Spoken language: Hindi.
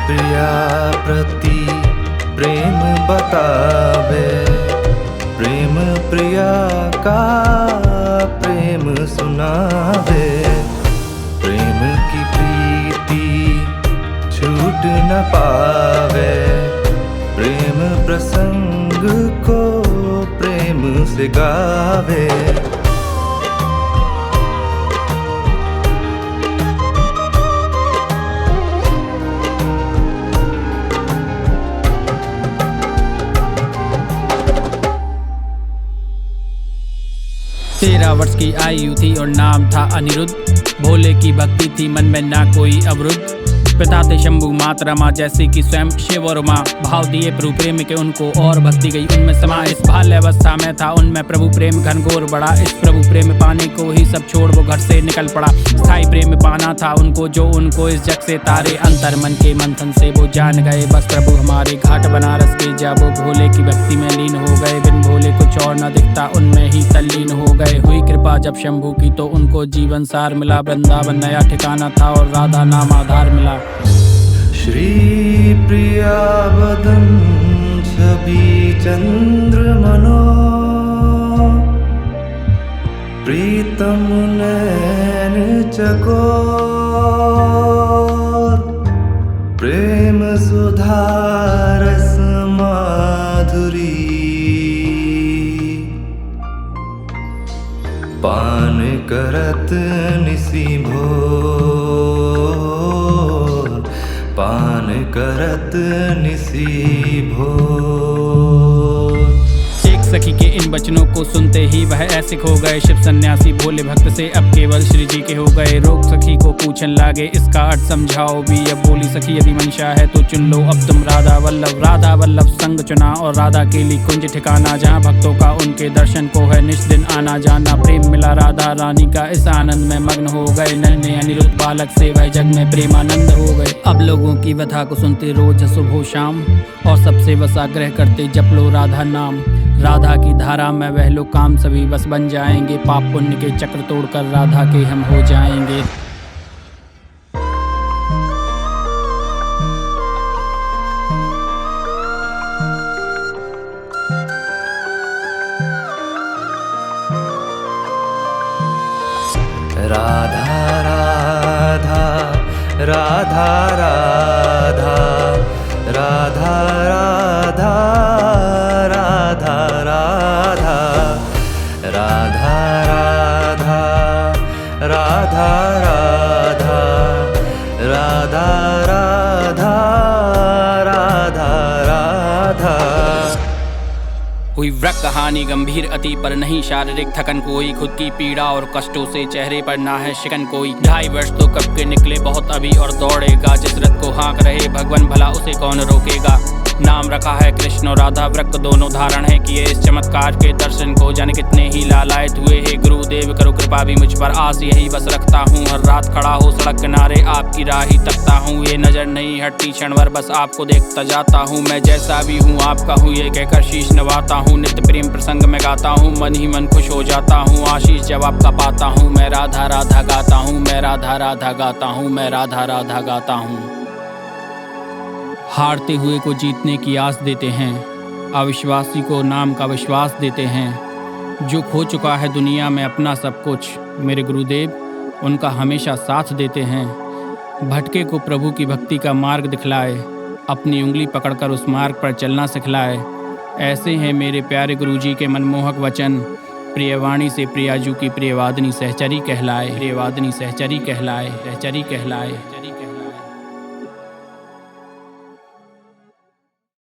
प्रिया प्रति प्रेम बतावे, प्रेम प्रिया का प्रेम सुनावे। प्रेम की प्रीति छूट न पावे, प्रेम प्रसंग को प्रेम से गावे। तेरह वर्ष की आयु थी और नाम था अनिरुद्ध। भोले की भक्ति थी मन में ना कोई अवरुद्ध। पिता थे शंभु, माता रमा जैसे कि स्वयं शिव और माँ। भाव दिए प्रभु प्रेम के उनको और भक्ति गई उनमें समा। इस बाल्यावस्था में था उनमें प्रभु प्रेम घनघोर बड़ा। इस प्रभु प्रेम पाने को ही सब छोड़ वो घर से निकल पड़ा। स्थाई प्रेम पाना था उनको जो उनको इस जग से तारे। अंतर मन के मंथन से वो जान गए बस प्रभु हमारे घाट बनारस के। जब वो भोले की भक्ति में लीन हो गए, बिन भोले कुछ और न दिखता उनमें ही तल्लीन हो गए। हुई कृपा जब शंभु की तो उनको जीवन सार मिला। वृंदावन नया ठिकाना था और राधा नाम आधार मिला। श्री प्रिया वदन छवि चंद्रमनो, प्रीतम नैन चकोर। प्रेम सुधा रस माधुरी, पान करत निसी भोर, पान करत निसी भोर। एक सखी के इन वचनों को सुनते ही वह ऐसे खो गए। शिव सन्यासी भोले भक्त से अब केवल श्री जी के हो गए। रोग सखी को पूछन लागे इसका अर्थ समझाओ भी। अब बोली सखी यदि मंशा है तो चुन लो अब तुम राधा वल्लभ। राधा वल्लभ संग चुना और राधा के लिए कुंज ठिकाना, जहाँ भक्तों का उनके दर्शन को है निश दिन आना जाना। प्रेम मिला राधा रानी का, इस आनंद में मग्न हो गए। नन्हे अनिरुद्ध बालक से वह जग में प्रेमानंद हो गए। अब लोगों की व्यथा को सुनते रोज सुबह शाम, और सबसे बस आग्रह करते जप लो राधा नाम। राधा की धारा में वह लोग काम सभी बस बन जाएंगे। पाप पुण्य के चक्र तोड़कर राधा के हम हो जाएंगे। राधा राधा राधा राधा राधा राधा राधा राधा राधा राधा राधा राधा राधा राधा राधा। हुई व्रत कहानी गंभीर अति पर नहीं शारीरिक थकन कोई। खुद की पीड़ा और कष्टों से चेहरे पर ना है शिकन कोई। 2.5 वर्ष तो कब के निकले बहुत अभी और दौड़ेगा। जिस रथ को हाँक रहे भगवान भला उसे कौन रोकेगा। नाम रखा है कृष्ण और राधा, व्रत दोनों धारण है किए। इस चमत्कार के दर्शन को जन कितने ही लालायत हुए। हे गुरुदेव करो कृपा भी मुझ पर, आस यही बस रखता हूँ। हर रात खड़ा हो सड़क किनारे आपकी राह ही तकता हूँ। ये नजर नहीं हटती क्षण भर बस आपको देखता जाता हूँ। मैं जैसा भी हूँ आपका हूँ ये कहकर शीश नवाता हूँ। नित्य प्रेम प्रसंग में गाता हूँ, मन ही मन खुश हो जाता हूँ। आशीष जब आपका पाता हूँ, मैं राधा राधा गाता हूँ। मैं राधा राधा गाता हूँ, मैं राधा राधा गाता हूँ। हारते हुए को जीतने की आस देते हैं, अविश्वासी को नाम का विश्वास देते हैं। जो खो चुका है दुनिया में अपना सब कुछ, मेरे गुरुदेव उनका हमेशा साथ देते हैं। भटके को प्रभु की भक्ति का मार्ग दिखलाए, अपनी उंगली पकड़कर उस मार्ग पर चलना सिखलाए। ऐसे हैं मेरे प्यारे गुरुजी के मनमोहक वचन। प्रियवाणी से प्रियाजू की प्रियवादिनी सहचरी कहलाए। प्रियवादिनी सहचरी कहलाए, सहचरी कहलाए।